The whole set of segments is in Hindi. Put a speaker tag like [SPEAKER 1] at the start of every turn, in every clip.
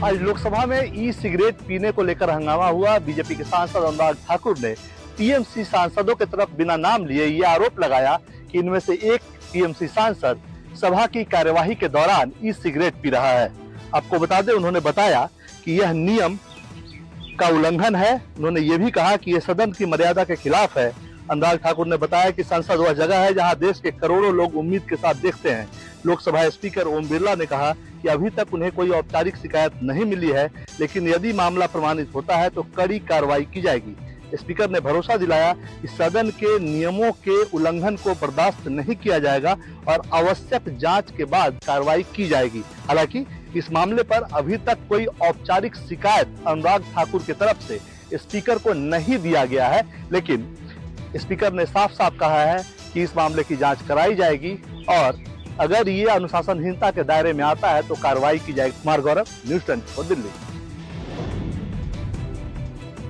[SPEAKER 1] आज लोकसभा में ई सिगरेट पीने को लेकर हंगामा हुआ। बीजेपी के सांसद अनुराग ठाकुर ने टीएमसी सांसदों की तरफ बिना नाम लिए ये आरोप लगाया कि इनमें से एक टीएमसी सांसद सभा की कार्यवाही के दौरान ई सिगरेट पी रहा है। आपको बता दें, उन्होंने बताया कि यह नियम का उल्लंघन है। उन्होंने ये भी कहा कि यह सदन की मर्यादा के खिलाफ है। अनुराग ठाकुर ने बताया कि संसद वह जगह है जहां देश के करोड़ों लोग उम्मीद के साथ देखते हैं। लोकसभा स्पीकर ओम बिरला ने कहा कि अभी तक उन्हें कोई औपचारिक शिकायत नहीं मिली है, लेकिन यदि मामला प्रमाणित होता है तो कड़ी कार्रवाई की जाएगी। स्पीकर ने भरोसा दिलाया कि सदन के नियमों के उल्लंघन को बर्दाश्त नहीं किया जाएगा और आवश्यक जांच के बाद कार्रवाई की जाएगी। हालांकि इस मामले पर अभी तक कोई औपचारिक शिकायत अनुराग ठाकुर की तरफ से स्पीकर को नहीं दिया गया है, लेकिन स्पीकर ने साफ साफ कहा है कि इस मामले की जांच कराई जाएगी और अगर ये अनुशासनहीनता के दायरे में आता है तो कार्रवाई की जाएगी। कुमार गौरव, न्यूज़ 24 दिल्ली।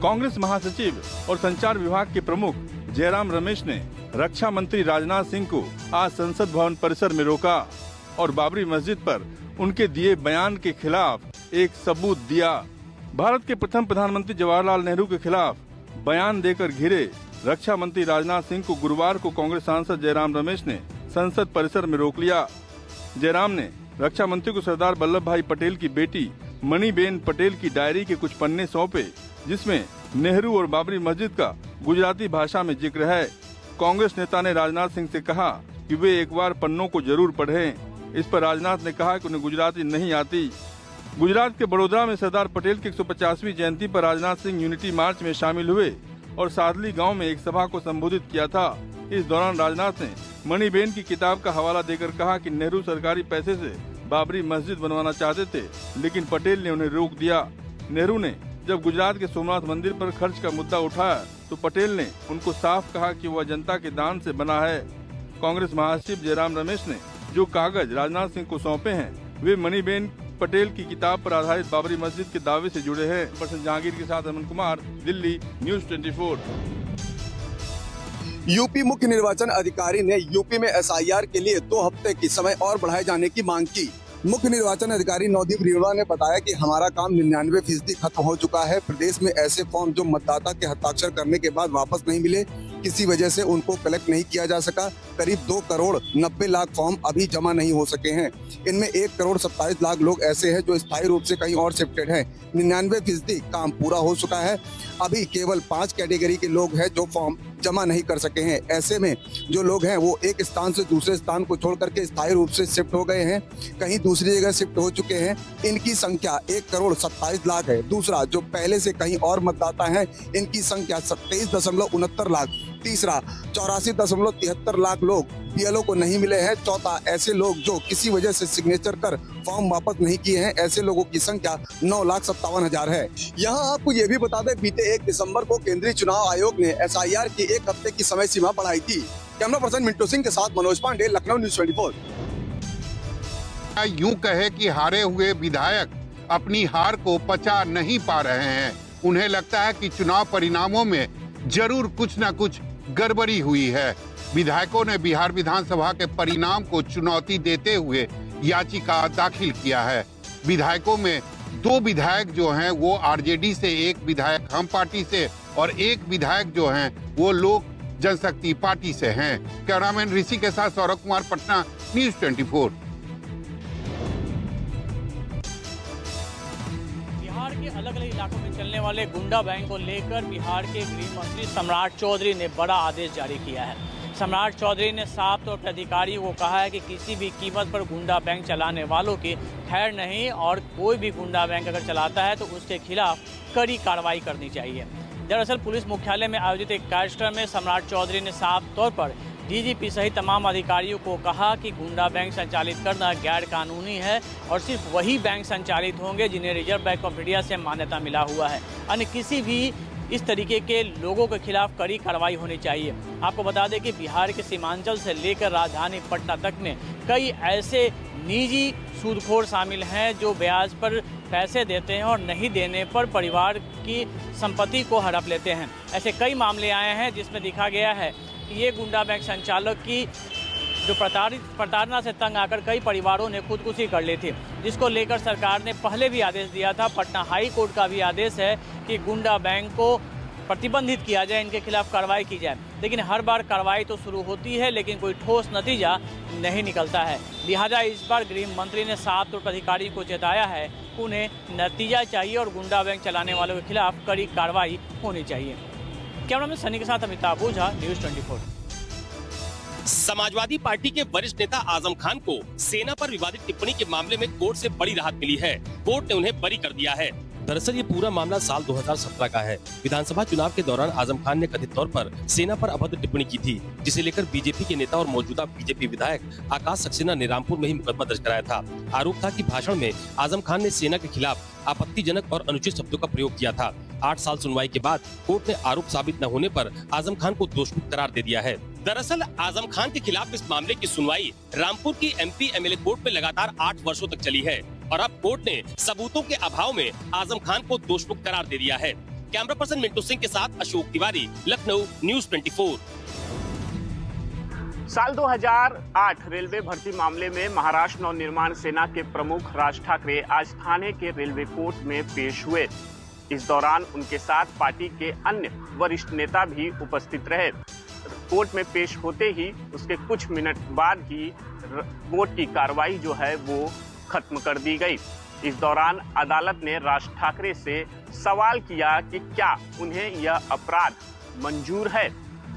[SPEAKER 2] कांग्रेस महासचिव और संचार विभाग के प्रमुख जयराम रमेश ने रक्षा मंत्री राजनाथ सिंह को आज संसद भवन परिसर में रोका और बाबरी मस्जिद पर उनके दिए बयान के खिलाफ एक सबूत दिया। भारत के प्रथम प्रधानमंत्री जवाहरलाल नेहरू के खिलाफ बयान देकर घिरे रक्षा मंत्री राजनाथ सिंह को गुरुवार को कांग्रेस सांसद जयराम रमेश ने संसद परिसर में रोक लिया। जयराम ने रक्षा मंत्री को सरदार वल्लभ भाई पटेल की बेटी मणिबेन पटेल की डायरी के कुछ पन्ने सौंपे, जिसमें नेहरू और बाबरी मस्जिद का गुजराती भाषा में जिक्र है। कांग्रेस नेता ने राजनाथ सिंह से कहा कि वे एक बार पन्नों को जरूर पढ़ें। इस पर राजनाथ ने कहा कि उन्हें गुजराती नहीं आती। गुजरात के बड़ोदरा में सरदार पटेल की 150वीं जयंती पर राजनाथ सिंह यूनिटी मार्च में शामिल हुए और सादली गांव में एक सभा को संबोधित किया था। इस दौरान राजनाथ ने मणिबेन की किताब का हवाला देकर कहा कि नेहरू सरकारी पैसे से बाबरी मस्जिद बनवाना चाहते थे, लेकिन पटेल ने उन्हें रोक दिया। नेहरू ने जब गुजरात के सोमनाथ मंदिर पर खर्च का मुद्दा उठाया तो पटेल ने उनको साफ कहा कि वह जनता के दान से बना है। कांग्रेस महासचिव जयराम रमेश ने जो कागज राजनाथ सिंह को सौंपे हैं, वे मणिबेन पटेल की किताब पर आधारित बाबरी मस्जिद के दावे से जुड़े हैं। पर्सन जहांगीर के साथ अमन कुमार, दिल्ली, न्यूज़ 24।
[SPEAKER 3] यूपी मुख्य निर्वाचन अधिकारी ने यूपी में एसआईआर के लिए 2 हफ्ते की समय और बढ़ाए जाने की मांग की। मुख्य निर्वाचन अधिकारी नवदीप रिवड़ा ने बताया कि हमारा काम 99% खत्म हो चुका है। प्रदेश में ऐसे फॉर्म जो मतदाता के हस्ताक्षर करने के बाद वापस नहीं मिले, किसी वजह से उनको कलेक्ट नहीं किया जा सका। करीब 2 करोड़ 90 लाख फॉर्म अभी जमा नहीं हो सके हैं। इनमें 1 करोड़ 27 लाख लोग ऐसे हैं जो स्थायी रूप से कहीं और शिफ्टेड हैं। 99% काम पूरा हो चुका है। अभी केवल 5 कैटेगरी के लोग हैं जो फॉर्म जमा नहीं कर सके हैं। ऐसे में जो लोग हैं वो एक स्थान से दूसरे स्थान को छोड़ करके स्थायी रूप से शिफ्ट हो गए हैं, कहीं दूसरी जगह शिफ्ट हो चुके हैं। इनकी संख्या 1 करोड़ 27 लाख है। दूसरा, जो पहले से कहीं और मतदाता हैं, इनकी संख्या 27.69 लाख। तीसरा, 84.73 लाख लोग बीएलओ को नहीं मिले हैं। चौथा, ऐसे लोग जो किसी वजह से सिग्नेचर कर फॉर्म वापस नहीं किए हैं, ऐसे लोगों की संख्या 9,57,000 है। यहाँ आपको ये भी बता दें, बीते 1 दिसंबर को केंद्रीय चुनाव आयोग ने एसआईआर की 1 हफ्ते की समय सीमा बढ़ाई थी। कैमरा पर्सन मिंटू सिंह के साथ मनोज पांडे, लखनऊ, न्यूज़ 24।
[SPEAKER 4] यूं कहे कि हारे हुए विधायक अपनी हार को पचा नहीं पा रहे हैं। उन्हें लगता है कि चुनाव परिणामों में जरूर कुछ न कुछ गड़बड़ी हुई है। विधायकों ने बिहार विधानसभा के परिणाम को चुनौती देते हुए याचिका दाखिल किया है। विधायकों में 2 विधायक जो हैं वो आरजेडी से, 1 विधायक हम पार्टी से और 1 विधायक जो हैं वो लोक जनशक्ति पार्टी से हैं। कैमरामैन ऋषि के साथ सौरभ कुमार, पटना, न्यूज़ 24।
[SPEAKER 5] बिहार के अलग अलग इलाकों में चलने वाले गुंडा बैंक को लेकर बिहार के गृह मंत्री सम्राट चौधरी ने बड़ा आदेश जारी किया है। सम्राट चौधरी ने साफ तौर पर अधिकारियों को कहा है कि किसी भी कीमत पर गुंडा बैंक चलाने वालों की खैर नहीं और कोई भी गुंडा बैंक अगर चलाता है तो उसके खिलाफ कड़ी कार्रवाई करनी चाहिए। दरअसल पुलिस मुख्यालय में आयोजित एक कार्यक्रम में सम्राट चौधरी ने साफ तौर पर डीजीपी सहित तमाम अधिकारियों को कहा कि गुंडा बैंक संचालित करना गैर कानूनी है और सिर्फ वही बैंक संचालित होंगे जिन्हें रिजर्व बैंक ऑफ इंडिया से मान्यता मिला हुआ है। अन्य किसी भी इस तरीके के लोगों के खिलाफ कड़ी कार्रवाई होनी चाहिए। आपको बता दें कि बिहार के सीमांचल से लेकर राजधानी पटना तक में कई ऐसे निजी सूदखोर शामिल हैं जो ब्याज पर पैसे देते हैं और नहीं देने पर परिवार की संपत्ति को हड़प लेते हैं। ऐसे कई मामले आए हैं जिसमें देखा गया है कि ये गुंडा बैंक संचालक की जो प्रताड़ना से तंग आकर कई परिवारों ने खुदकुशी कर ली थी, जिसको लेकर सरकार ने पहले भी आदेश दिया था। पटना हाई कोर्ट का भी आदेश है कि गुंडा बैंक को प्रतिबंधित किया जाए, इनके खिलाफ कार्रवाई की जाए। लेकिन हर बार कार्रवाई तो शुरू होती है लेकिन कोई ठोस नतीजा नहीं निकलता है। लिहाजा इस बार गृह मंत्री ने साफ तौर पर अधिकारी को चेताया है, उन्हें नतीजा चाहिए और गुंडा बैंक चलाने वालों के खिलाफ कड़ी कार्रवाई होनी चाहिए। कैमरामैन सनी के साथ अमिताभ ओझा, न्यूज़ 24।
[SPEAKER 6] समाजवादी पार्टी के वरिष्ठ नेता आजम खान को सेना पर विवादित टिप्पणी के मामले में कोर्ट से बड़ी राहत मिली है। कोर्ट ने उन्हें बरी कर दिया है। दरअसल ये पूरा मामला साल 2017 का है। विधानसभा चुनाव के दौरान आजम खान ने कथित तौर पर सेना पर अभद्र टिप्पणी की थी, जिसे लेकर बीजेपी के नेता और मौजूदा बीजेपी विधायक आकाश सक्सेना ने रामपुर में ही मुकदमा दर्ज कराया था। आरोप था कि भाषण में आजम खान ने सेना के खिलाफ आपत्तिजनक और अनुचित शब्दों का प्रयोग किया था। 8 साल सुनवाई के बाद कोर्ट ने आरोप साबित न होने पर आजम खान को दोषमुक्त करार दे दिया है। दरअसल आजम खान के खिलाफ इस मामले की सुनवाई रामपुर की MP MLA कोर्ट में लगातार 8 वर्षों तक चली है और अब कोर्ट ने सबूतों के अभाव में आजम खान को दोषमुक्त करार दे दिया है। कैमरा पर्सन मिंटू सिंह के साथ अशोक तिवारी, लखनऊ, न्यूज़ 24।
[SPEAKER 7] साल 2008 रेलवे भर्ती मामले में महाराष्ट्र नवनिर्माण सेना के प्रमुख राज ठाकरे आज थाने के रेलवे कोर्ट में पेश हुए। इस दौरान उनके साथ पार्टी के अन्य वरिष्ठ नेता भी उपस्थित रहे। कोर्ट में पेश होते ही उसके कुछ मिनट बाद ही कोर्ट की कार्रवाई जो है वो खत्म कर दी गई। इस दौरान अदालत ने राज ठाकरे से सवाल किया कि क्या उन्हें यह अपराध मंजूर है,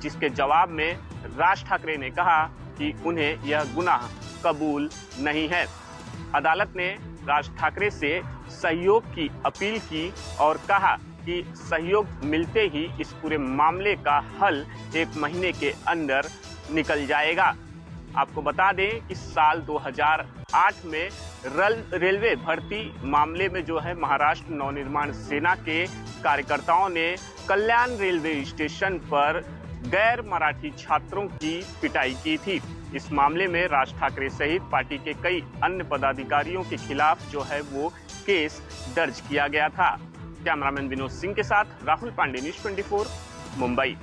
[SPEAKER 7] जिसके जवाब में राज ठाकरे ने कहा कि उन्हें यह गुनाह कबूल नहीं है। अदालत ने राज ठाकरे से सहयोग की अपील की और कहा कि सहयोग मिलते ही इस पूरे मामले का हल 1 महीने के अंदर निकल जाएगा। आपको बता दें कि साल 2008 में रेलवे भर्ती मामले में जो है महाराष्ट्र नवनिर्माण सेना के कार्यकर्ताओं ने कल्याण रेलवे स्टेशन पर गैर मराठी छात्रों की पिटाई की थी। इस मामले में राज ठाकरे सहित पार्टी के कई अन्य पदाधिकारियों के खिलाफ जो है वो केस दर्ज किया गया था। कैमरामैन विनोद सिंह के साथ राहुल पांडे, न्यूज़ 24, मुंबई।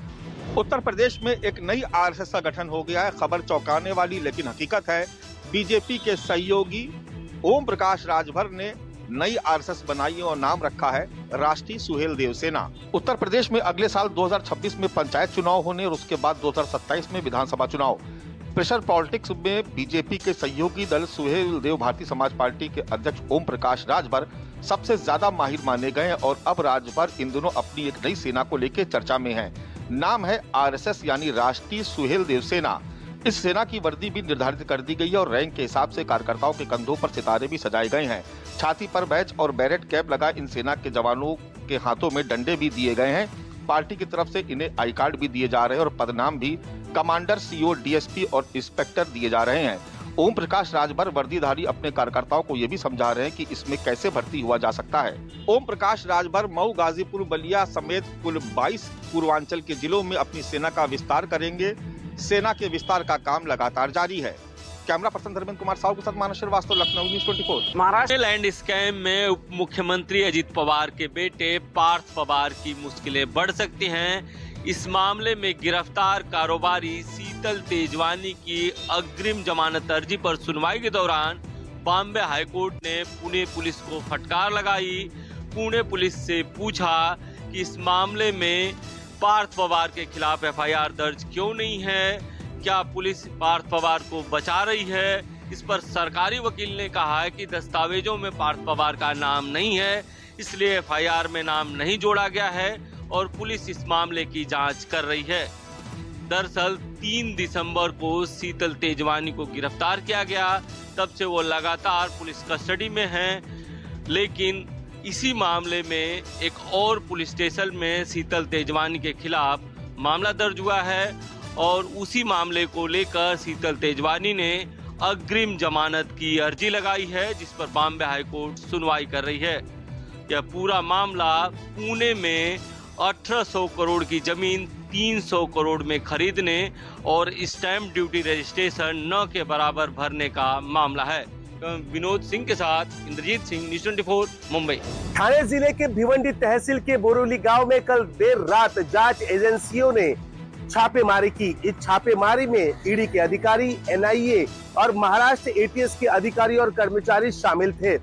[SPEAKER 8] उत्तर प्रदेश में एक नई RSS का गठन हो गया है। खबर चौंकाने वाली लेकिन हकीकत है। बीजेपी के सहयोगी ओम प्रकाश राजभर ने नई RSS बनाई और नाम रखा है राष्ट्रीय सुहेल देव सेना। उत्तर प्रदेश में अगले साल 2026 में पंचायत चुनाव होने और उसके बाद 2027 में विधानसभा चुनाव। प्रेशर पॉलिटिक्स में बीजेपी के सहयोगी दल सुहेल देव भारतीय समाज पार्टी के अध्यक्ष ओम प्रकाश राजभर सबसे ज्यादा माहिर माने गए हैं और अब राजभर इन दोनों अपनी एक नई सेना को लेकर चर्चा में हैं। नाम है RSS यानी राष्ट्रीय सुहेल देव सेना। इस सेना की वर्दी भी निर्धारित कर दी गई है और रैंक के हिसाब से कार्यकर्ताओं के कंधों पर सितारे भी सजाए गए हैं। छाती पर बैच और बैरेट कैप लगा इन सेना के जवानों के हाथों में डंडे भी दिए गए हैं। पार्टी की तरफ से इन्हें आई कार्ड भी दिए जा रहे हैं और पदनाम भी कमांडर, CO, DSP और इंस्पेक्टर दिए जा रहे हैं। ओम प्रकाश राजभर वर्दीधारी अपने कार्यकर्ताओं को ये भी समझा रहे हैं कि इसमें कैसे भर्ती हुआ जा सकता है। ओम प्रकाश राजभर मऊ, गाजीपुर, बलिया समेत कुल 22 पूर्वांचल के जिलों में अपनी सेना का विस्तार करेंगे। सेना के विस्तार का काम लगातार जारी है। कैमरा पर्सन धर्मेंद्र कुमार साहू के साथ Manas Shrivastava, Lucknow, news 24।
[SPEAKER 9] Maharashtra land scam में उप मुख्यमंत्री अजित पवार के बेटे पार्थ पवार की मुश्किलें बढ़ सकती हैं। इस मामले में गिरफ्तार कारोबारी शीतल तेजवानी की अग्रिम जमानत अर्जी पर सुनवाई के दौरान बॉम्बे हाईकोर्ट ने पुणे पुलिस को फटकार लगाई। पुणे पुलिस से पूछा कि इस मामले में पार्थ पवार के खिलाफ FIR दर्ज क्यों नहीं है, क्या पुलिस पार्थ पवार को बचा रही है। इस पर सरकारी वकील ने कहा है कि दस्तावेजों में पार्थ पवार का नाम नहीं है, इसलिए FIR में नाम नहीं जोड़ा गया है और पुलिस इस मामले की जांच कर रही है। दरअसल 3 दिसंबर को शीतल तेजवानी को गिरफ्तार किया गया, तब से वो लगातार पुलिस कस्टडी में हैं। लेकिन इसी मामले में एक और पुलिस स्टेशन में शीतल तेजवानी के खिलाफ मामला दर्ज हुआ है और उसी मामले को लेकर शीतल तेजवानी ने अग्रिम जमानत की अर्जी लगाई है, जिस पर बॉम्बे हाईकोर्ट सुनवाई कर रही है। यह पूरा मामला पुणे में 1800 करोड़ की जमीन 300 करोड़ में खरीदने और स्टैंप ड्यूटी रजिस्ट्रेशन न के बराबर भरने का मामला है। विनोद सिंह के साथ इंद्रजीत सिंह, न्यूज़ 24, मुंबई।
[SPEAKER 10] ठाणे जिले के भिवंडी तहसील के बोरोली गांव में कल देर रात जांच एजेंसियों ने छापेमारी की। इस छापेमारी में ईडी के अधिकारी, एनआईए और महाराष्ट्र एटीएस के अधिकारी और कर्मचारी शामिल थे।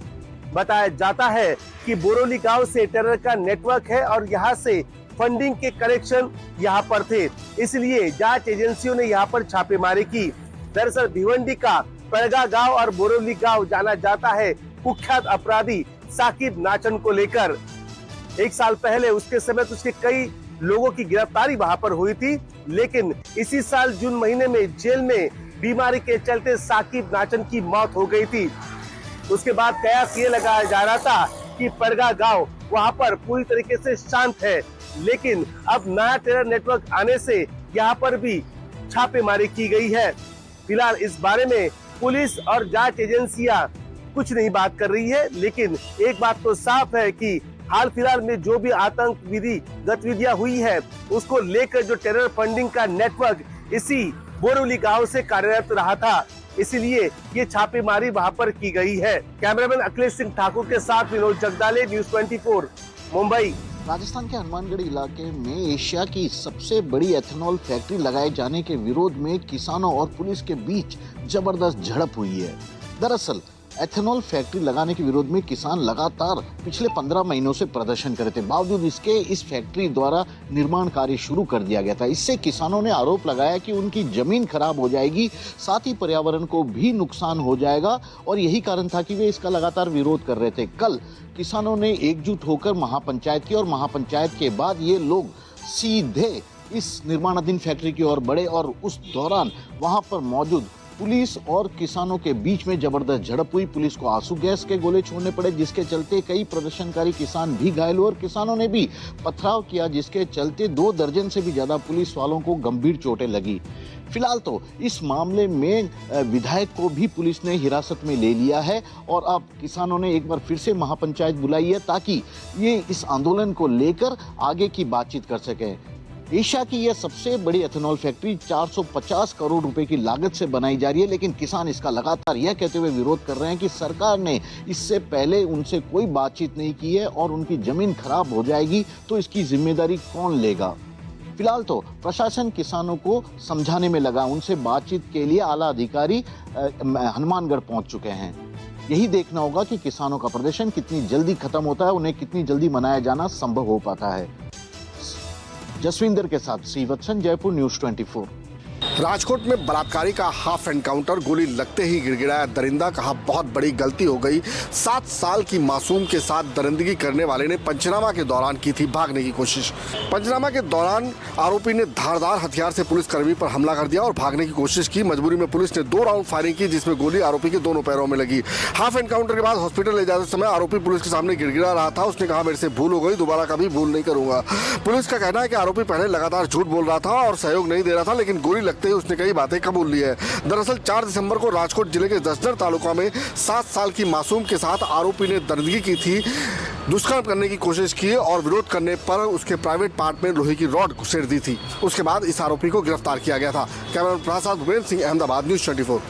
[SPEAKER 10] बताया जाता है कि बोरोली गांव से टेरर का नेटवर्क है और यहां से फंडिंग के कनेक्शन यहां पर थे, इसलिए जांच एजेंसियों ने यहां पर छापेमारी की। दरअसल भिवंडी का परगा गांव और बोरोली गांव जाना जाता है कुख्यात अपराधी साकिब नाचन को लेकर। 1 साल पहले उसके समेत उसके कई लोगों की गिरफ्तारी वहां पर हुई थी, लेकिन इसी साल जून महीने में जेल में बीमारी के चलते साकिब नाचन की मौत हो गई थी। उसके बाद कयास ये लगाया जा रहा था कि परगा गांव वहां पर पूरी तरीके से शांत है, लेकिन अब नया टेरर नेटवर्क आने से यहाँ पर भी छापेमारी की गई है। फिलहाल इस बारे में पुलिस और जांच एजेंसियां कुछ नहीं बात कर रही है, लेकिन एक बात तो साफ है कि हाल फिलहाल में जो भी आतंकवादी गतिविधियां हुई है उसको लेकर जो टेरर फंडिंग का नेटवर्क इसी बोरोली गांव से कार्यरत रहा था, इसीलिए ये छापेमारी वहां पर की गई है। कैमरामैन अखिलेश सिंह ठाकुर के साथ विनोद जगदाले, न्यूज़ 24, मुंबई।
[SPEAKER 11] राजस्थान के हनुमानगढ़ इलाके में एशिया की सबसे बड़ी एथेनॉल फैक्ट्री लगाए जाने के विरोध में किसानों और पुलिस के बीच जबरदस्त झड़प हुई है। दरअसल एथेनॉल फैक्ट्री लगाने के विरोध में किसान लगातार पिछले 15 महीनों से प्रदर्शन कर रहे थे। बावजूद इसके इस फैक्ट्री द्वारा निर्माण कार्य शुरू कर दिया गया था। इससे किसानों ने आरोप लगाया कि उनकी जमीन खराब हो जाएगी, साथ ही पर्यावरण को भी नुकसान हो जाएगा, और यही कारण था कि वे इसका लगातार विरोध कर रहे थे। कल किसानों ने एकजुट होकर महापंचायत की और महापंचायत के बाद ये लोग सीधे इस निर्माणाधीन फैक्ट्री की ओर बढ़े और उस दौरान वहां पर मौजूद पुलिस और किसानों के बीच में जबरदस्त झड़प हुई। पुलिस को आंसू गैस के गोले छोड़ने पड़े, जिसके चलते कई प्रदर्शनकारी किसान भी घायल हुए और किसानों ने भी पथराव किया, जिसके चलते 2 दर्जन से भी ज्यादा पुलिस वालों को गंभीर चोटें लगी। फिलहाल तो इस मामले में विधायक को भी पुलिस ने हिरासत में ले लिया है और अब किसानों ने एक बार फिर से महापंचायत बुलाई है ताकि ये इस आंदोलन को लेकर आगे की बातचीत कर सकें। एशिया की यह सबसे बड़ी एथेनॉल फैक्ट्री 450 करोड़ रुपए की लागत से बनाई जा रही है, लेकिन किसान इसका लगातार यह कहते हुए विरोध कर रहे हैं कि सरकार ने इससे पहले उनसे कोई बातचीत नहीं की है और उनकी जमीन खराब हो जाएगी तो इसकी जिम्मेदारी कौन लेगा। फिलहाल तो प्रशासन किसानों को समझाने में लगा, उनसे बातचीत के लिए आला अधिकारी हनुमानगढ़ पहुंच चुके हैं। यही देखना होगा कि किसानों का प्रदर्शन कितनी जल्दी खत्म होता है, उन्हें कितनी जल्दी मनाया जाना संभव हो पाता है। जसविंदर के साथ श्रीवत्सन, जयपुर, न्यूज़ 24।
[SPEAKER 12] राजकोट में बलात्कारी का हाफ एनकाउंटर, गोली लगते ही गिड़गिड़ाया दरिंदा, कहा बहुत बड़ी गलती हो गई। 7 साल की मासूम के साथ दरिंदगी करने वाले ने पंचनामा के दौरान की थी भागने की कोशिश। पंचनामा के दौरान आरोपी ने धारदार हथियार से पुलिसकर्मी पर हमला कर दिया और भागने की कोशिश की। मजबूरी में पुलिस ने 2 राउंड फायरिंग की, जिसमें गोली आरोपी के दोनों पैरों में लगी। हाफ एनकाउंटर के बाद हॉस्पिटल ले जाते समय आरोपी पुलिस के सामने गिड़गिड़ा रहा था। उसने कहा, मेरे से भूल हो गई, दोबारा कभी भूल नहीं करूंगा। पुलिस का कहना है कि आरोपी पहले लगातार झूठ बोल रहा था और सहयोग नहीं दे रहा था, लेकिन गोली लगते ही उसने कई बातें कबूल ली है। दरअसल 4 दिसंबर को राजकोट जिले के जसदर तालुका में 7 साल की मासूम के साथ आरोपी ने दरिंदगी की थी, दुष्कर्म करने की कोशिश की और विरोध करने पर उसके प्राइवेट पार्ट में लोहे की रॉड घुसेड़ दी थी। उसके बाद इस आरोपी को गिरफ्तार किया गया था। कैमरामैन प्रसाद भूपेंद्र सिंह, अहमदाबाद, न्यूज़ 24।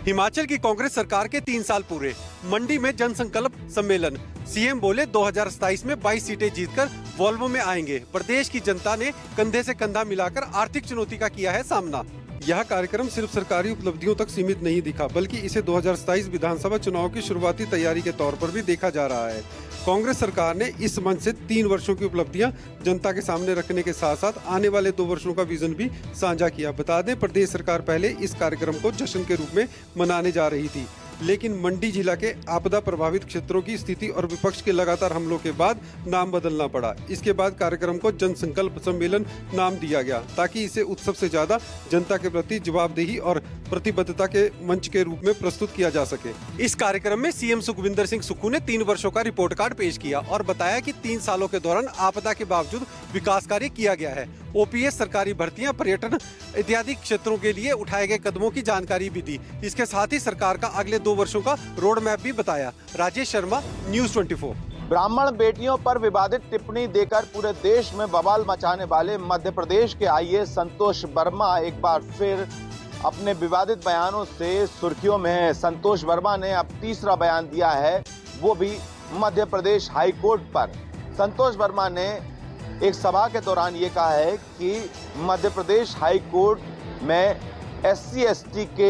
[SPEAKER 13] हिमाचल की कांग्रेस सरकार के 3 साल पूरे। मंडी में जनसंकल्प सम्मेलन। सीएम बोले 2027 में 22 सीटें जीतकर वॉल्वो में आएंगे। प्रदेश की जनता ने कंधे से कंधा मिलाकर आर्थिक चुनौती का किया है सामना। यह कार्यक्रम सिर्फ सरकारी उपलब्धियों तक सीमित नहीं दिखा, बल्कि इसे 2027 विधानसभा चुनाव की शुरुआती तैयारी के तौर पर भी देखा जा रहा है। कांग्रेस सरकार ने इस मंच से 3 वर्षों की उपलब्धियां जनता के सामने रखने के साथ साथ आने वाले 2 वर्षों का विजन भी साझा किया। बता दें, प्रदेश सरकार पहले इस कार्यक्रम को जश्न के रूप में मनाने जा रही थी, लेकिन मंडी जिला के आपदा प्रभावित क्षेत्रों की स्थिति और विपक्ष के लगातार हमलों के बाद नाम बदलना पड़ा। इसके बाद कार्यक्रम को जनसंकल्प सम्मेलन नाम दिया गया, ताकि इसे उत्सव से ज्यादा जनता के प्रति जवाबदेही और प्रतिबद्धता के मंच के रूप में प्रस्तुत किया जा सके। इस कार्यक्रम में सीएम सुखविंदर सिंह सुक्खू ने 3 वर्षों का रिपोर्ट कार्ड पेश किया और बताया कि 3 सालों के दौरान आपदा के बावजूद विकास कार्य किया गया है। ओपीएस, सरकारी भर्तियां, पर्यटन इत्यादि क्षेत्रों के लिए उठाए गए कदमों की जानकारी भी दी। इसके साथ ही सरकार का अगले 2 वर्षों का रोड मैप भी बताया। राजेश शर्मा, न्यूज़ 24।
[SPEAKER 8] ब्राह्मण बेटियों पर विवादित टिप्पणी देकर पूरे देश में बवाल मचाने वाले मध्य प्रदेश के आईएएस संतोष वर्मा एक बार फिर अपने विवादित बयानों से सुर्खियों में है। संतोष वर्मा ने अब तीसरा बयान दिया है, वो भी मध्य प्रदेश हाई कोर्ट पर। संतोष वर्मा ने
[SPEAKER 14] एक सभा के दौरान ये कहा है कि मध्य प्रदेश हाई कोर्ट में SC/ST के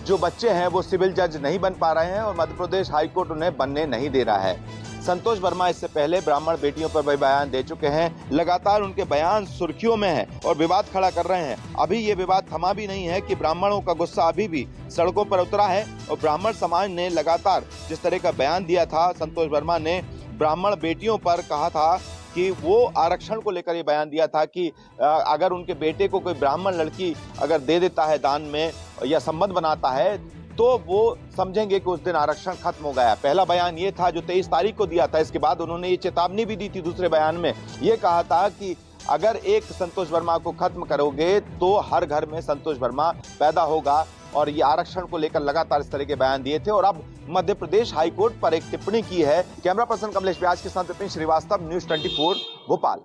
[SPEAKER 14] जो बच्चे हैं वो सिविल जज नहीं बन पा रहे हैं और मध्य प्रदेश हाई कोर्ट उन्हें बनने नहीं दे रहा है। संतोष वर्मा इससे पहले ब्राह्मण बेटियों पर भी बयान दे चुके हैं। लगातार उनके बयान सुर्खियों में है और विवाद खड़ा कर रहे हैं। अभी ये विवाद थमा भी नहीं है कि ब्राह्मणों का गुस्सा अभी भी सड़कों पर उतरा है और ब्राह्मण समाज ने लगातार जिस तरह का बयान दिया था, संतोष वर्मा ने ब्राह्मण बेटियों पर कहा था कि वो आरक्षण को लेकर ये बयान दिया था कि अगर उनके बेटे को कोई ब्राह्मण लड़की अगर दे देता है दान में या संबंध बनाता है तो वो समझेंगे कि उस दिन आरक्षण खत्म हो गया। पहला बयान ये था जो 23 तारीख को दिया था। इसके बाद उन्होंने ये चेतावनी भी दी थी दूसरे बयान में। ये कहा था कि अगर एक संतोष वर्मा को खत्म करोगे तो हर घर में संतोष वर्मा पैदा होगा और ये आरक्षण को लेकर लगातार इस तरह के बयान दिए थे और अब मध्य प्रदेश हाईकोर्ट पर एक टिप्पणी की है। कैमरा पर्सन कमलेश व्यास के साथ विपिन श्रीवास्तव, न्यूज़ 24 भोपाल।